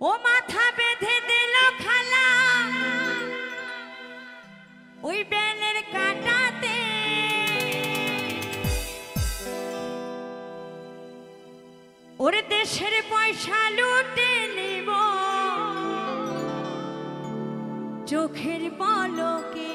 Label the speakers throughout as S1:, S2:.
S1: ও মাথা বেঁধে দিল খালা ওই বেলের কাটাতে ওর দেশের পয়সা লুটে নিব চোখের পলকে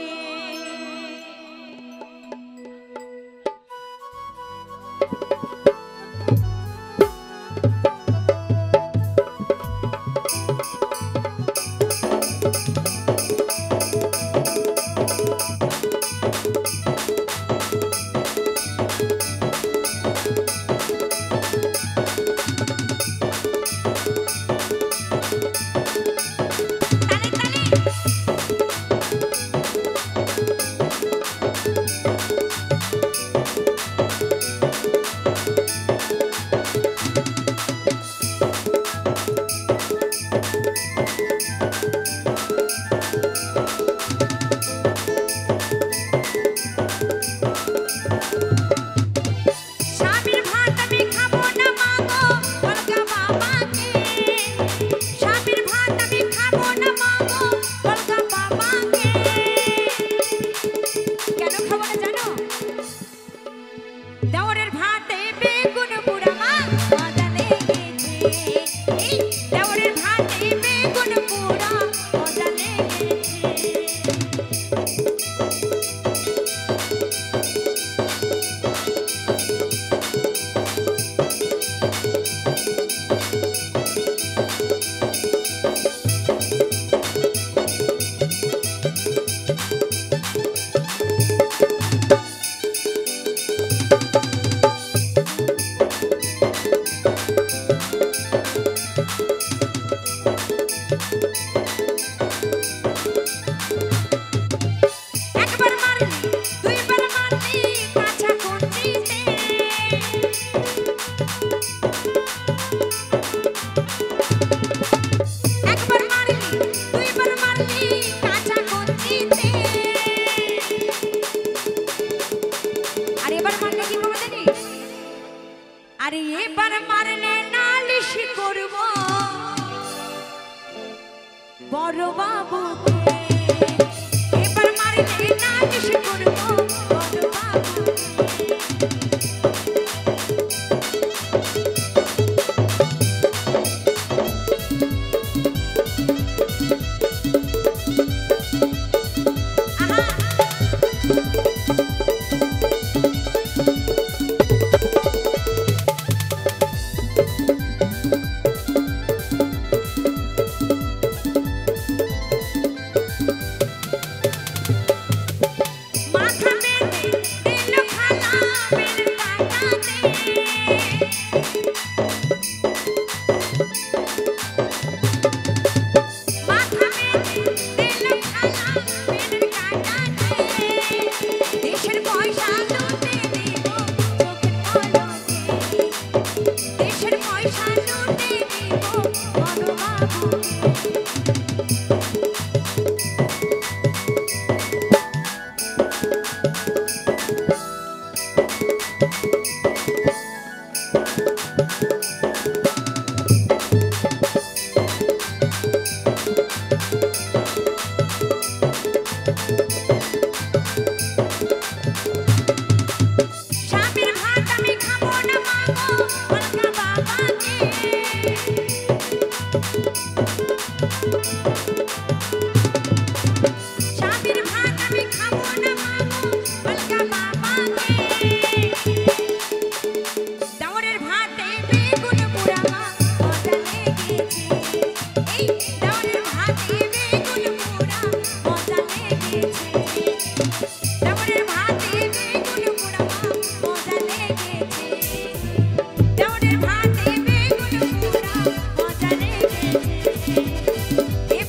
S1: अरे ये पर मारने नालिश करब बड़ बाबू के ये पर मारने नालिश करब बड़ बाबू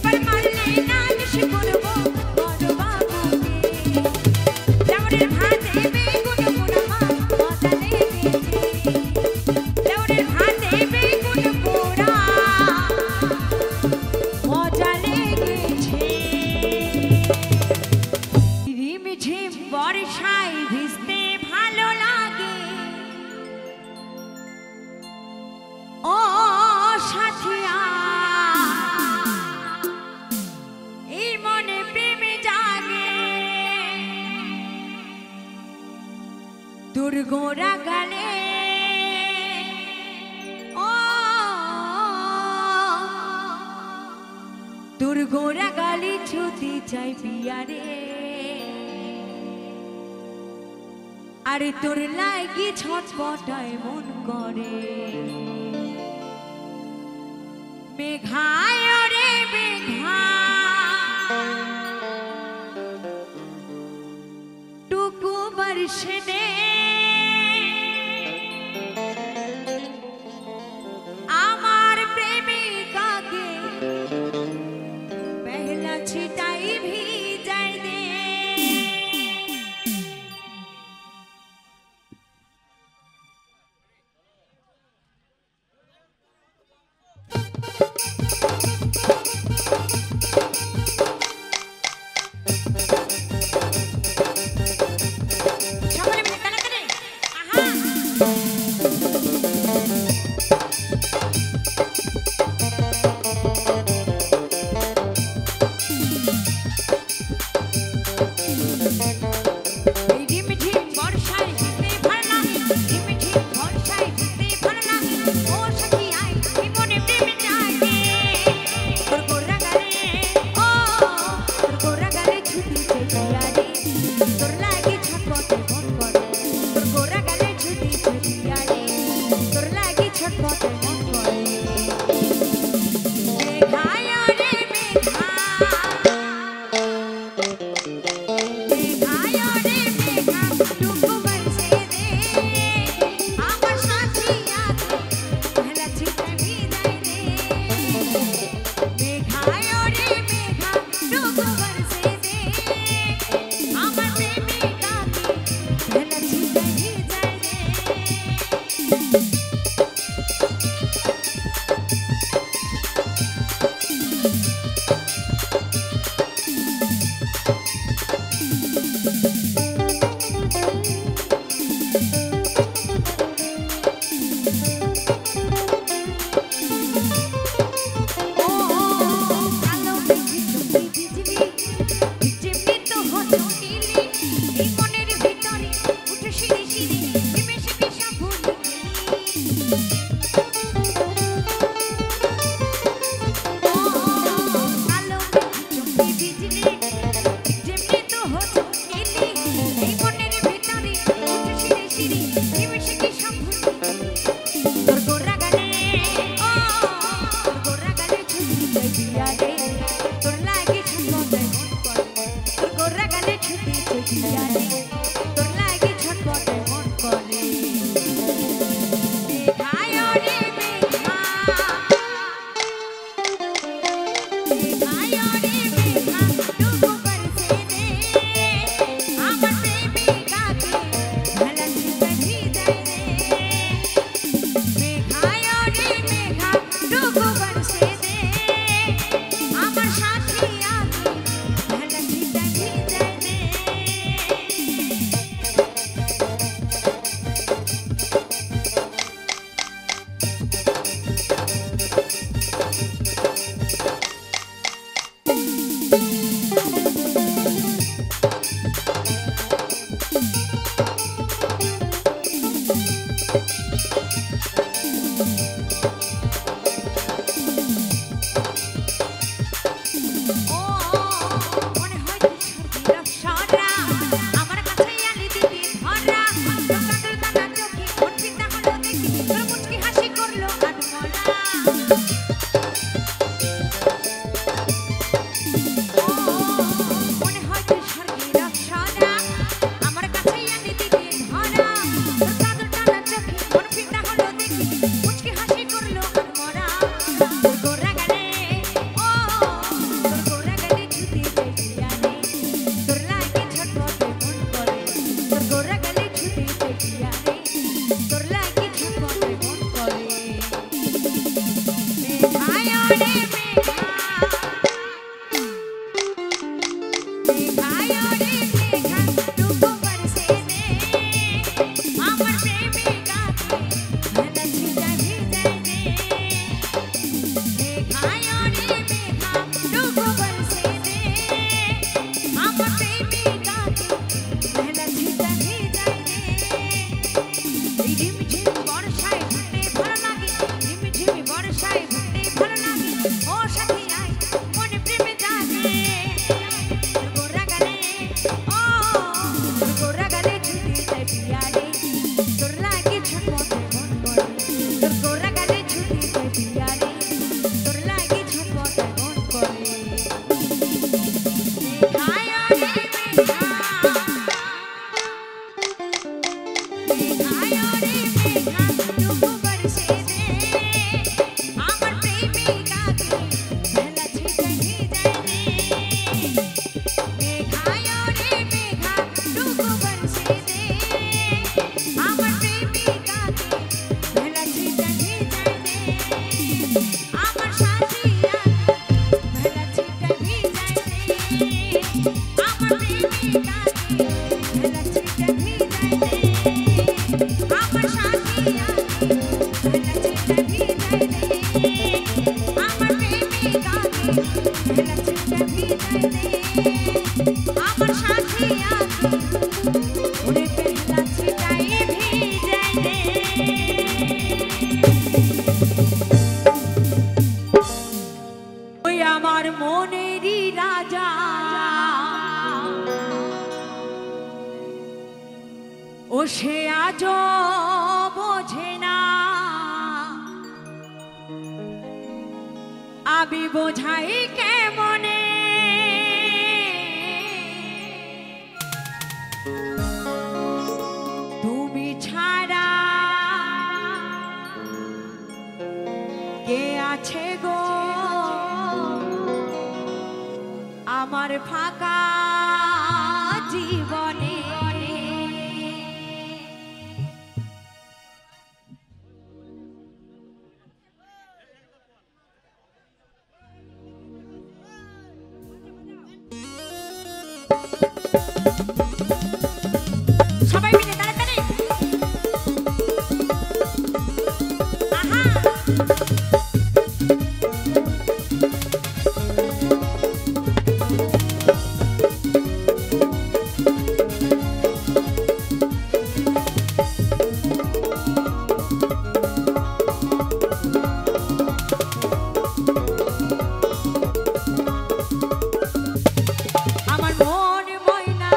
S1: पर मारने তোর গোরা গালে ও তোর গোরা গালি ছুটি চাই পিয়ারে আরে তোর লাগি ছটপটায় মন করে মেঘায় রে মেঘা টুকু বর্ষে দে আমার প্রেমিকাকে पहला छिटाई भी जाए दे সকলে মিলে গান করে আহা ও সাথী আয় মনে প্রেমে জাগে তোর গোরা গালে ও তোর গোরা গালে ছুটি যায় পিয়ারে তোর লাগে ছটপটে মন করে তোর গোরা গালে ছুটি যায় পিয়ারে তোর লাগে ছটপটে মন করে মেঘায় রে মেঘা মেঘায় রে মেঘা ডুবো বরসে দে আমার প্রেমিকাকে ভেলা ছিটে ভিজায় দে মেঘায় রে মেঘা ডুবো বরসে দে আমার প্রেমিকাকে ভেলা ছিটে ভিজায় দে আমার সাথিয়া ভেলা ছিটে ভিজায় দে আমার প্রেমিকাকে ভেলা ছিটে ভিজায় দে আমার সাথিয়া ভেলা ছিটে ভিজায় দে আমার প্রেমিকাকে ভেলা ছিটে ভিজায় দে আমার সাথিয়া ওরে ভেলা ছিটাই ভিজায় দে ওই আমার মনেরই রাজা ও সে আজও বোঝে না আমি বোঝাই কেমনে তুমি ছাড়া কে আছে গো আমার ফাঁকা জীবনে সবাই মিলে তাড়াতাড়ি আহা আমার মন ময়না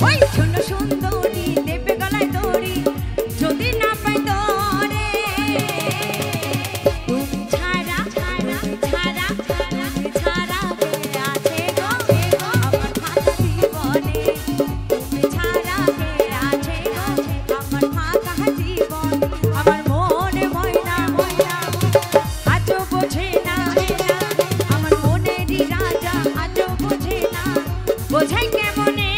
S1: ওই শোনো সুন্দরী দেবে গলায় দড়ি যদি না পাই তোরে তুমি ছাড়া ছাড়া ছাড়া তুমি ছাড়া কে আছে গো আমার ফাঁকা জীবনে তুমি ছাড়া কে আছে গো আমার ফাঁকা জীবন আমার মনে ময়না ময়না আজও বোঝে না আমার মনেরই রাজা আজও বোঝে না বোঝাই কেমনে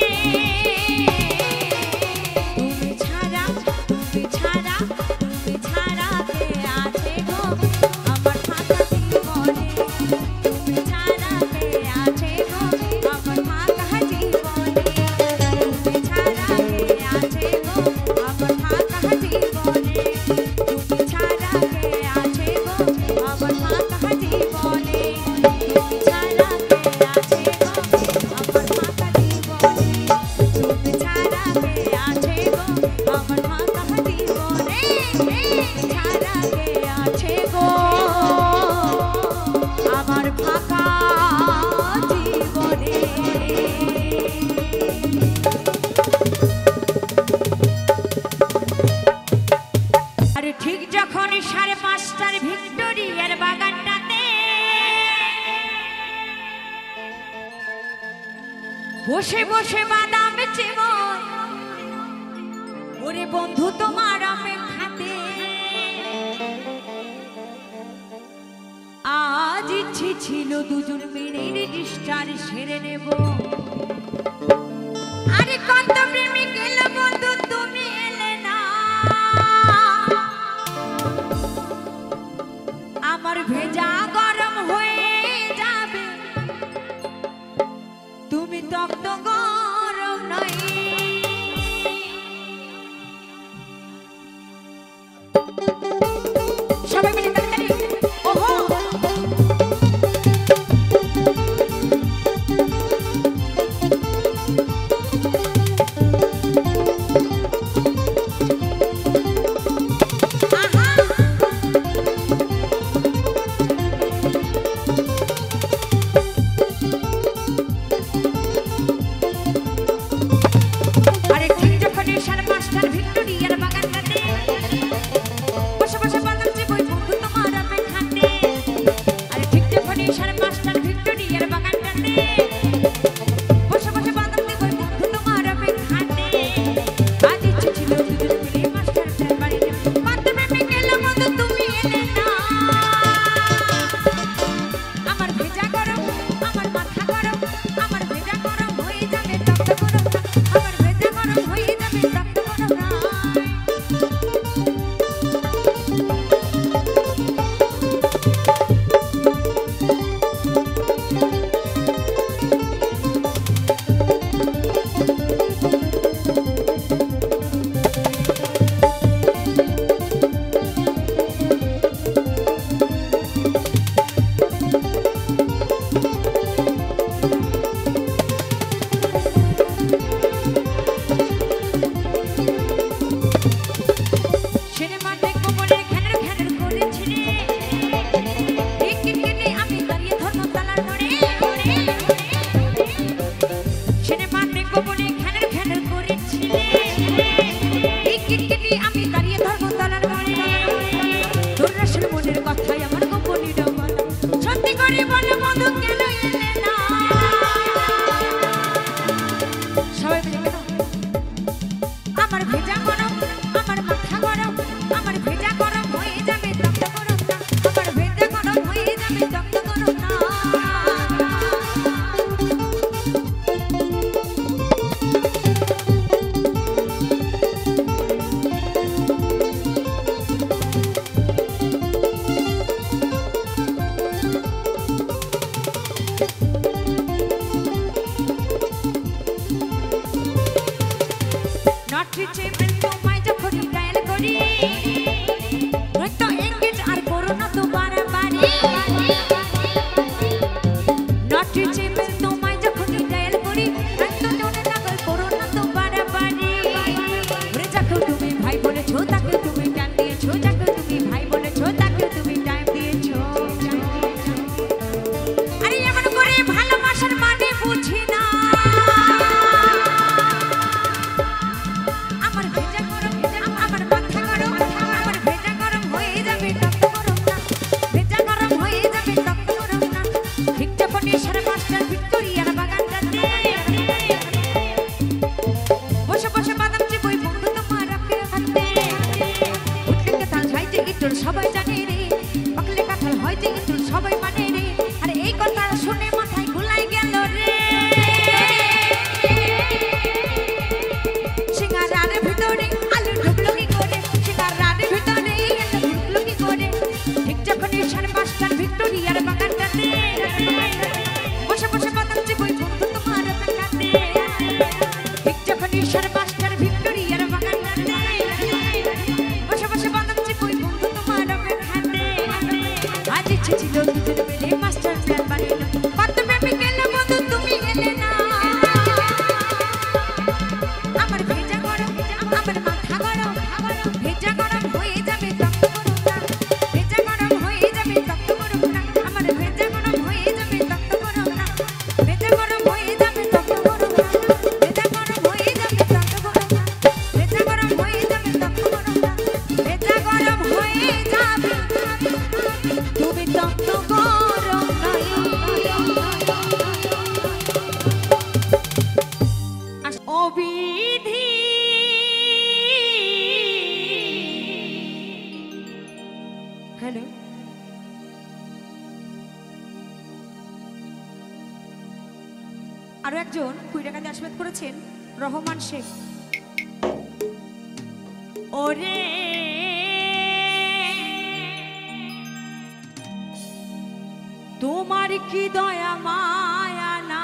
S1: তুমি ছাড়া তুমি ছাড়া তুমি ছাড়া কে আছে গো আমার ফাঁকা জীবনে তুমি ছাড়া কে আছে গো আমার ফাঁকা জীবনে তুমি ছাড়া কে আছে গো আমার ফাঁকা জীবনে তুমি ছাড়া কে আছে গো আমার ফাঁকা জীবনে তুমি ছাড়া কে আছে গো আমার ফাঁকা জীবনে তুমি ছাড়া কে আছে গো আমার ফাঁকা জীবনে ছাড়া কে আছে গো আমার ফাঁকা জীবনে আরে ঠিক যখন 5:30টার ভিক্টোরিয়ার বাগানটাতে বসে বসে বাদাম চিবন ওরে বন্ধু তোমার অপেক্ষাতে আজ ইচ্ছে ছিল দুজন মিলে রেজিস্টার সেরে নেব আরে কত প্রেমিক এলো বন্ধু তুমি এলে না আমার ভেজা গরম হয়ে যাবে তুমি তপ্ত গরম নাই সবাই মিলে তাড়াতাড়ি ওহো আরে ঠিক যখন 5:30টার ভিক্টোরিয়ার বাগানটাতে বসে বসে বাদাম চিবই বন্ধু তোমার অপেক্ষাতে আরে ঠিক যখন 5:30টার ভিক্টোরিয়ার বাগানটাতে বসে বসে বাদাম চিবই বন্ধু তোমার অপেক্ষাতে আজ ইচ্ছে ছিল দুজন মিলে মাস্টার প্ল্যান বাড়ি যাব মাত্র প্রেমিক এলো বন্ধু তুমি এলে না আমার ভেজা গরম আমার মাথা গরম আমার ভেজা গরম হয়ে যাবে তপ্ত গরম না আমার ভেজা গরম হয়ে যাবে তপ্ত গরম না সিনেমা দেখবো বলে ঘ্যানর ঘ্যানর করেছিলে টিকিট কেটে আমি দাঁড়িয়ে ধর্মতলার মোড়ে সিনেমা দেখবো বলে ঘ্যানর ঘ্যানর করেছিলে টিকিট কেটে আমি দাঁড়িয়ে ধর্মতলার মোড়ে তোর রসের মনের কথাই আমার গোপনী ডবল সত্যি করে বলো বন্ধু কেন এলে না সবাই মিলে কেন আমার ভেজা গরম আমার মাথা গরম আমার ভেজা গরম হয়ে যাবে তপ্ত গরম না আমার ভেজা গরম হয়ে যাবে তপ্ত গরম না নট রিচেবল তোমায় যখনই ডায়াল করি হয়তো এঙ্গেজ আর করো না তো বাড়াবাড়ি নট রিচেবল তোমায় যখনই ডায়াল করি হয়তো মনে না করো না বিধি হ্যালো আরো একজন কুইরাকাতে আশীর্বাদ করেছেন রহমান শেখ ওরে তোমার কি দয়া মায়া না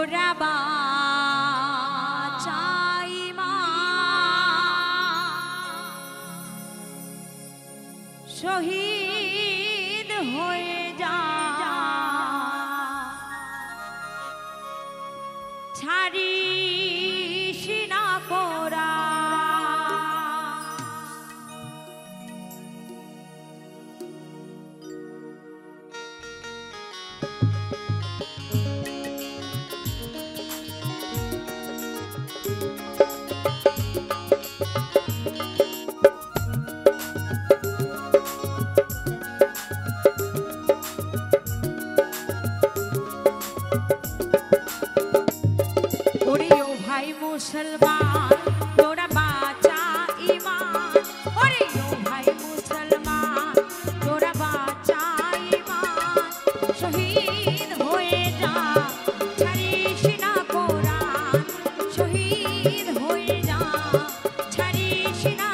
S1: তোরা বাঁচাই মা শহীদ হয়ে যা ছাড়িস না কোরা मुसलमान तोरा बाचा ईमान ओरे ओ भाई मुसलमान तोरा बाचा ईमान शहीद होए जा छड़िस ना कुरान शहीद होए जा छड़िस ना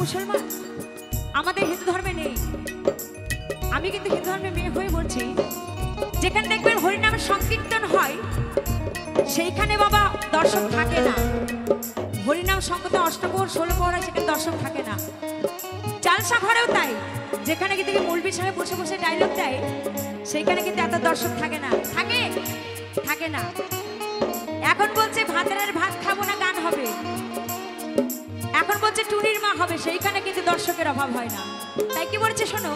S1: मुसलमान আমাদের হিন্দু ধর্মে নেই আমি কিন্তু হিন্দু ধর্মে মেয়ে হয়ে বলছি যেখানে দেখবেন হরিনাম সংকীর্তন হয় সেইখানে বাবা দর্শক থাকে না হরিনাম সংকীর্তন অষ্টপ্রহর 16 প্রহর হয় সেখানে দর্শক থাকে না জালসা ঘরেও তাই যেখানে কিন্তু মৌলবি সাহেব বসে বসে ডায়লগ দেয় সেইখানে কিন্তু এত দর্শক থাকে না থাকে না এখন বলছে ভাতের ভাত খাবো না গান হবে এখন বলছে টুনির মা হবে সেইখানে কিন্তু দর্শকের অভাব হয় না তাই কি বলছে শোনো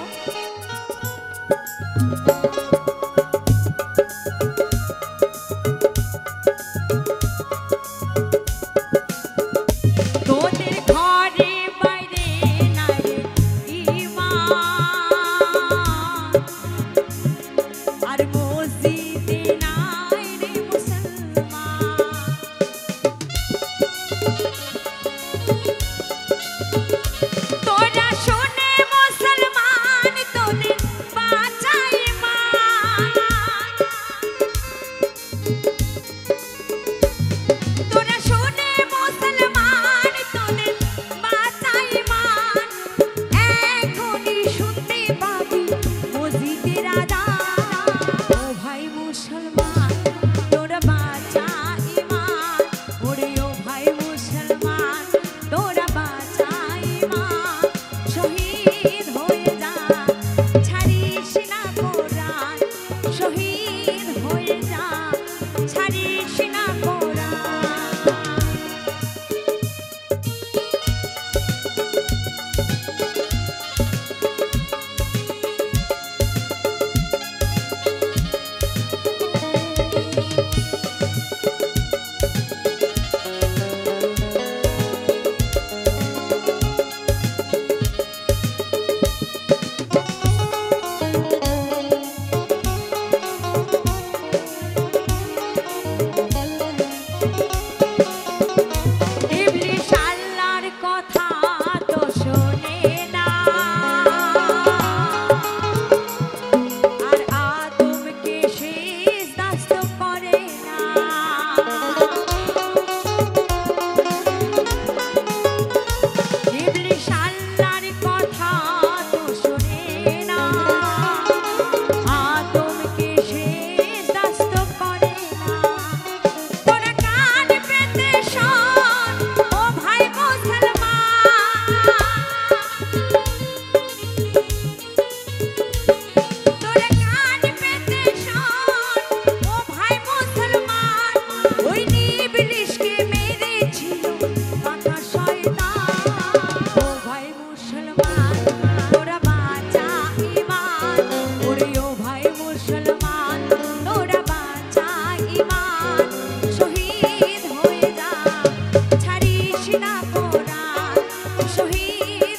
S2: তোরা শুনে মুসলমান তোদের বাঁচাই মা
S1: শহীদ